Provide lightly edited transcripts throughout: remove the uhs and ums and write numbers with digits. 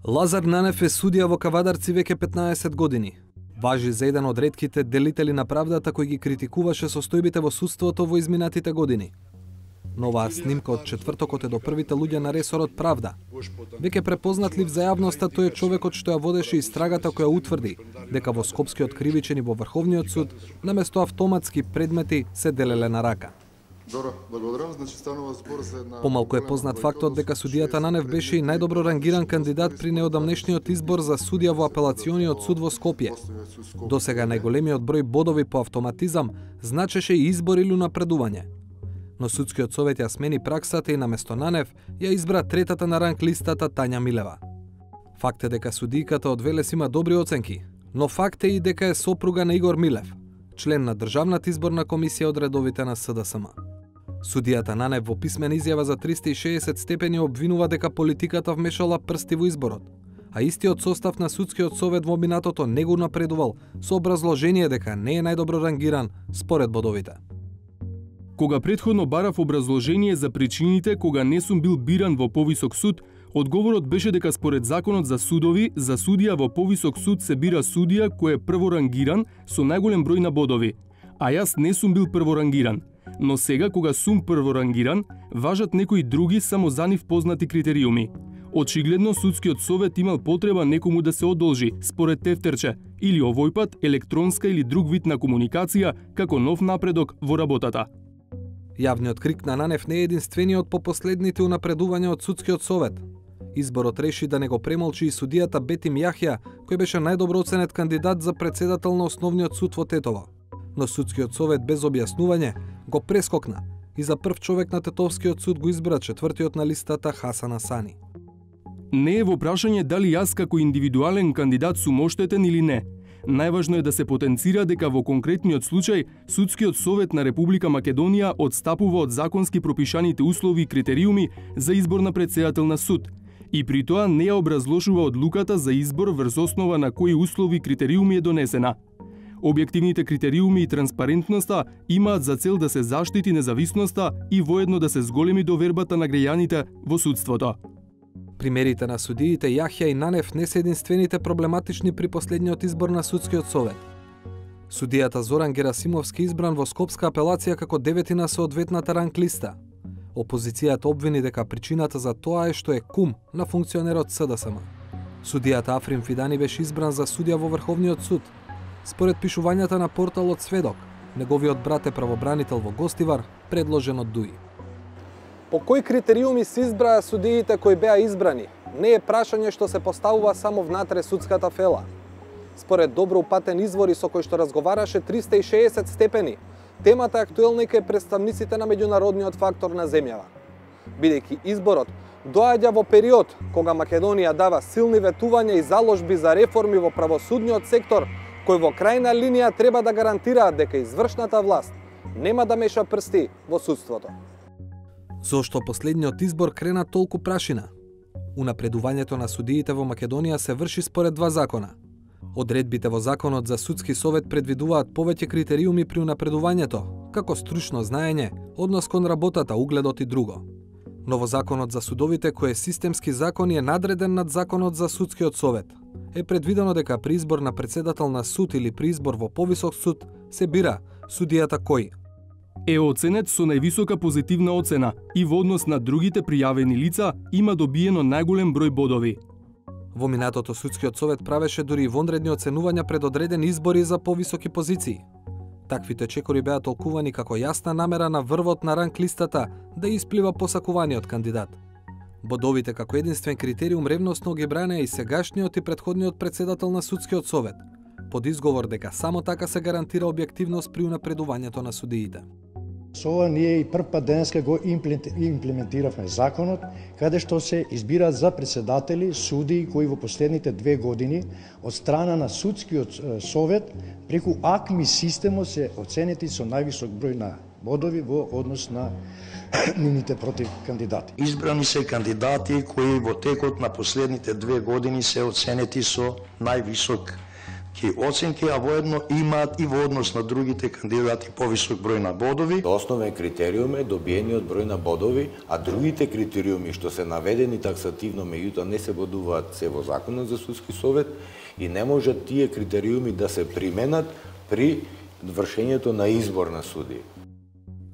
Лазар Нанев е судија во Кавадарци веќе 15 години. Важи за еден од ретките делители на правдата кој ги критикуваше состојбите во судството во изминатите години. Но оваа снимка од четвртокот е до првите луѓе на ресорот Правда. Веќе препознатлив за јавноста, тој е човекот што ја водеше истрагата која утврди дека во скопскиот кривичен и во Врховниот суд наместо автоматски предмети се делеле на рака. Помалку е познат фактот дека судијата Нанев беше и најдобро рангиран кандидат при неодамнешниот избор за судија во апелациониот суд во Скопје. Досега најголемиот број бодови по автоматизам значеше и избор или напредување. Но судскиот совет ја смени праксата и наместо Нанев ја избра третата на ранг листата Тања Милева. Факт е дека судијката од Велес има добри оценки, но факт е и дека е сопруга на Игор Милев, член на Државната изборна комисија од редовите на СДСМ. Судијата Нанев во писмена изјава за 360 степени обвинува дека политиката вмешала прсти во изборот, а истиот состав на судскиот совет во минатото не го напредувал со образложение дека не е најдобро рангиран според бодовите. Кога претходно барав образложение за причините кога не сум бил биран во повисок суд, одговорот беше дека според законот за судови, за судија во повисок суд се бира судија кој е прворангиран со најголем број на бодови, а јас не сум бил прворангиран. Но сега, кога сум прворангиран, важат некои други само за нив познати критериуми. Очигледно, судскиот совет имал потреба некому да се одолжи, според тефтерче, или овој пат електронска или друг вид на комуникација, како нов напредок во работата. Јавниот крик на Нанев не е единствениот по последните унапредувања од судскиот совет. Изборот реши да не го премолчи и судијата Бетим Јахја, кој беше најдобро оценет кандидат за председател на Основниот суд во Тетово. Но судскиот совет без објаснување го прескокна и за прв човек на Тетовскиот суд го избра четвртиот на листата Хасан Асани. Не е во прашање дали јас како индивидуален кандидат сум оштетен или не. Најважно е да се потенцира дека во конкретниот случај Судскиот совет на Република Македонија одстапува од законски пропишаните услови и критериуми за избор на председател на суд и при тоа не ја образложува одлуката за избор врз основа на кои услови и критериуми е донесена. Објективните критериуми и транспарентноста имаат за цел да се заштити независноста и воедно да се зголеми довербата на граѓаните во судството. Примерите на судиите Јахја и Нанев не се единствените проблематични при последниот избор на судскиот совет. Судијата Зоран Герасимовски избран во Скопска апелација како девети на соодветната ранг листа. Опозицијата обвини дека причината за тоа е што е кум на функционерот СДСМ. Судијата Африн Фидани беше избран за судија во Врховниот суд. Според пишувањата на порталот Сведок, неговиот брат е правобранител во Гостивар, предложен од ДУИ. По кои критериуми се избраа судиите кои беа избрани, не е прашање што се поставува само внатре судската фела. Според добро упатен извори со кој што разговараше 360 степени, темата е актуелна и кај представниците на меѓународниот фактор на земјава. Бидејќи изборот доаѓа во период кога Македонија дава силни ветувања и заложби за реформи во правосудниот сектор, кои во крајна линија треба да гарантираат дека извршната власт нема да меша прсти во судството. Зошто последниот избор крена толку прашина? Унапредувањето на судиите во Македонија се врши според два закона. Одредбите во Законот за судски совет предвидуваат повеќе критериуми при унапредувањето, како стручно знаење, однос кон работата, угледот и друго. Но во Законот за судовите, кој е системски закон и е надреден над Законот за судскиот совет, е предвидено дека при избор на председател на суд или при избор во повисок суд се бира судијата кој е оценет со највисока позитивна оцена и во однос на другите пријавени лица има добиено најголем број бодови. Во минатото судскиот совет правеше дури и вонредни оценувања пред одредени избори за повисоки позиции. Таквите чекори беа толкувани како јасна намера на врвот на ранг листата да исплива посакуваниот кандидат. Бодовите како единствен критериум ревносно ги бранеа и сегашниот и претходниот председател на судскиот совет, под изговор дека само така се гарантира објективност при унапредувањето на судиите. Со ова ние и прв пат денеска го имплементиравме законот, каде што се избираат за председатели судии кои во последните 2 години од страна на судскиот совет преку АКМИ системот се оценети со највисок број на бодови во однос на нивните против кандидати. Избрани се кандидати кои во текот на последните 2 години се оценети со највисок оценки, а воедно имаат и во однос на другите кандидати повисок број на бодови. Основен критериум е добиениот број на бодови, а другите критериуми што се наведени таксативно, меѓутоа не се бодуваат се во Законот за судски совет и не можат тие критериуми да се применат при вршењето на избор на судии.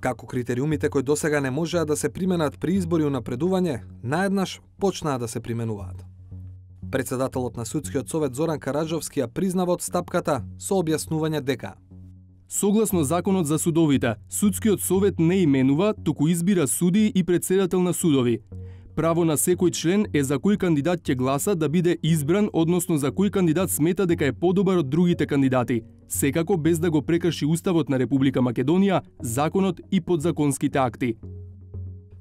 Како критериумите кои досега не можеа да се применат при избор и унапредување, наеднаш почнаа да се применуваат. Председателот на Судскиот совет Зоран Караджовски ја признава отстапката со објаснување дека согласно Законот за судовите, Судскиот совет не именува, туку избира судии и председател на судови. Право на секој член е за кој кандидат ќе гласа да биде избран, односно за кој кандидат смета дека е подобар од другите кандидати, секако без да го прекрши Уставот на Република Македонија, законот и подзаконските акти.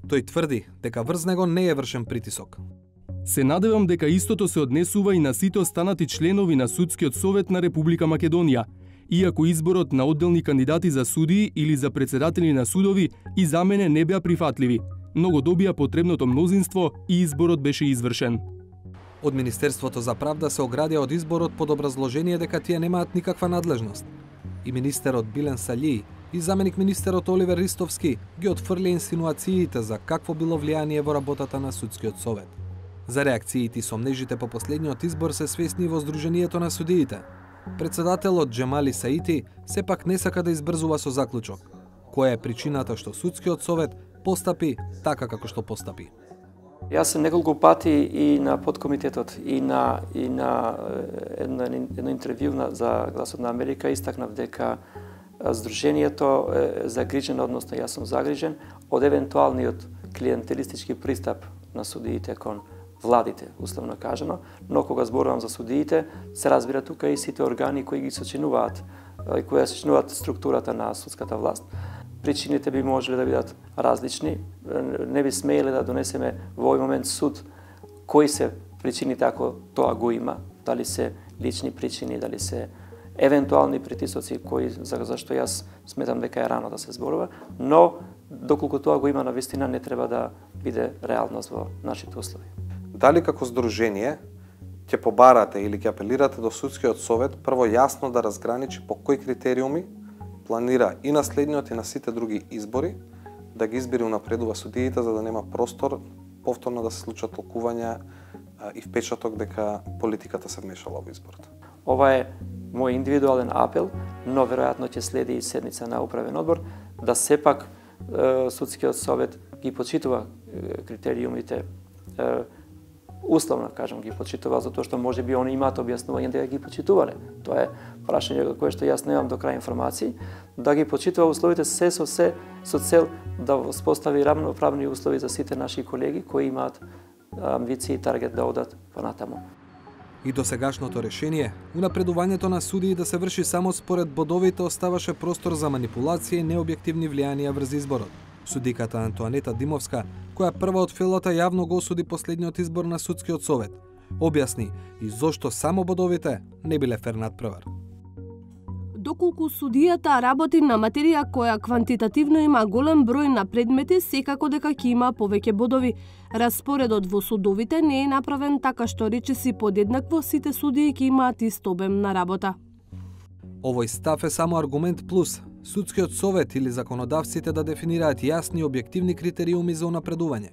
Тој тврди дека врз него не е вршен притисок. Се надевам дека истото се однесува и на сите останати членови на Судскиот совет на Република Македонија, иако изборот на одделни кандидати за судии или за председатели на судови и за мене не беа прифатливи, но го добија потребното мнозинство и изборот беше извршен. Од Министерството за правда се оградија од изборот под образложение дека тие немаат никаква надлежност. И министерот Билен Салји и заменик министерот Оливер Ристовски ги отфрлија инсинуациите за какво било влијание во работата на Судскиот совет. За реакциите и сомнежите по последниот избор се свесни во Сдруженијето на судиите. Председателот Джемали Саити сепак не сака да избрзува со заклучок. Која е причината што Судскиот совет постапи така како што постапи? Јас се неколку пати и на подкомитетот и на едно интервју за Гласот на Америка истакнав дека Сдруженијето е загрижено, односно јас сум загрижен од евентуалниот клиентелистички пристап на судиите кон владите, условно кажано, но кога зборувам за судиите, се разбира тука и сите органи кои ги сочинуваат, кои сочинуваат структурата на судската власт. Причините би можеле да бидат различни. Не би смееле да донесеме во овој момент суд кои се причините ако тоа го има, дали се лични причини, дали се евентуални притисоци кои за што јас сметам дека е рано да се зборува, но доколку тоа го има навистина не треба да биде реалност во нашите услови. Дали како здружение ќе побарате или ќе апелирате до Судскиот совет прво јасно да разграничи по кои критериуми планира и наследниот и на сите други избори да ги избери унапредува судиите за да нема простор повторно да се случат толкувања и впечаток дека политиката се вмешала во изборот. Ова е мој индивидуален апел, но веројатно ќе следи и седница на управен одбор да сепак Судскиот совет ги почитува критериумите, условно кажам ги почитува затоа што можеби они имаат објаснување дека ги почитувале. Тоа е прашање кое што јас немам до крај информации, да ги почитува условите се со цел да воспостави равноправни услови за сите наши колеги кои имаат амбиции и таргет да одат понатаму. И досегашното решение, унапредувањето на судии да се врши само според бодовите оставаше простор за манипулација и необјективни влијанија врз изборот. Судиката Антоанета Димовска, која прва од филата јавно го осуди последниот избор на Судскиот совет, објасни и зошто само бодовите не биле фер надпревар. Доколку судијата работи на материја која квантитативно има голем број на предмети, секако дека ќе има повеќе бодови. Распоредот во судовите не е направен така што речиси подеднакво сите судии ќе имаат ист обем на работа. Овој став е само аргумент плюс Судскиот совет или законодавците да дефинираат јасни и објективни критериуми за унапредување.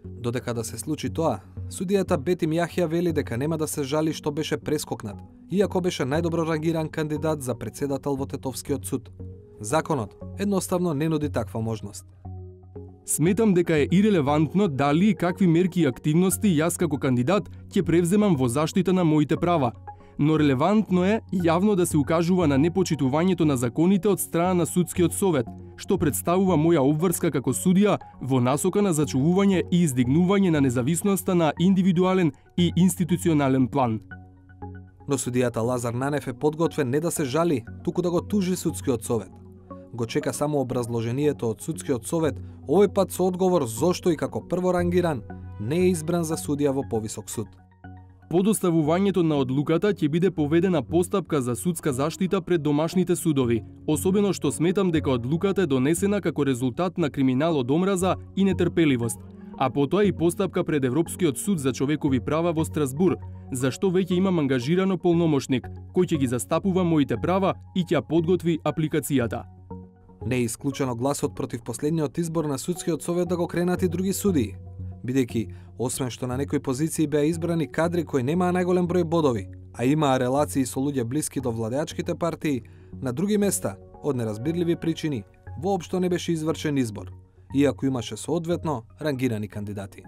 Додека да се случи тоа, судијата Бетим Јахја вели дека нема да се жали што беше прескокнат, иако беше најдобро рангиран кандидат за председател во Тетовскиот суд. Законот едноставно не нуди таква можност. Сметам дека е ирелевантно дали и какви мерки и активности јас како кандидат ќе превземам во заштита на моите права, но релевантно е јавно да се укажува на непочитувањето на законите од страна на Судскиот совет, што представува моја обврска како судија во насока на зачувување и издигнување на независноста на индивидуален и институционален план. Но судијата Лазар Нанев е подготвен не да се жали, туку да го тужи Судскиот совет. Го чека само образложението од Судскиот совет, овој пат со одговор зошто и како прво рангиран не е избран за судија во повисок суд. По доставувањето на одлуката ќе биде поведена постапка за судска заштита пред домашните судови, особено што сметам дека одлуката е донесена како резултат на криминал од омраза и нетрпеливост, а потоа и постапка пред Европскиот суд за човекови права во Страсбур, зашто веќе имам ангажирано полномошник, кој ќе ги застапува моите права и ќе подготви апликацијата. Не е исклучено гласот против последниот избор на судскиот совет да го кренат и други судии, бидејќи, освен што на некои позиции беа избрани кадри кои немаа најголем број бодови, а имаа релации со луѓе блиски до владеачките партии, на други места, од неразбирливи причини, воопшто не беше извршен избор, иако имаше соодветно рангирани кандидати.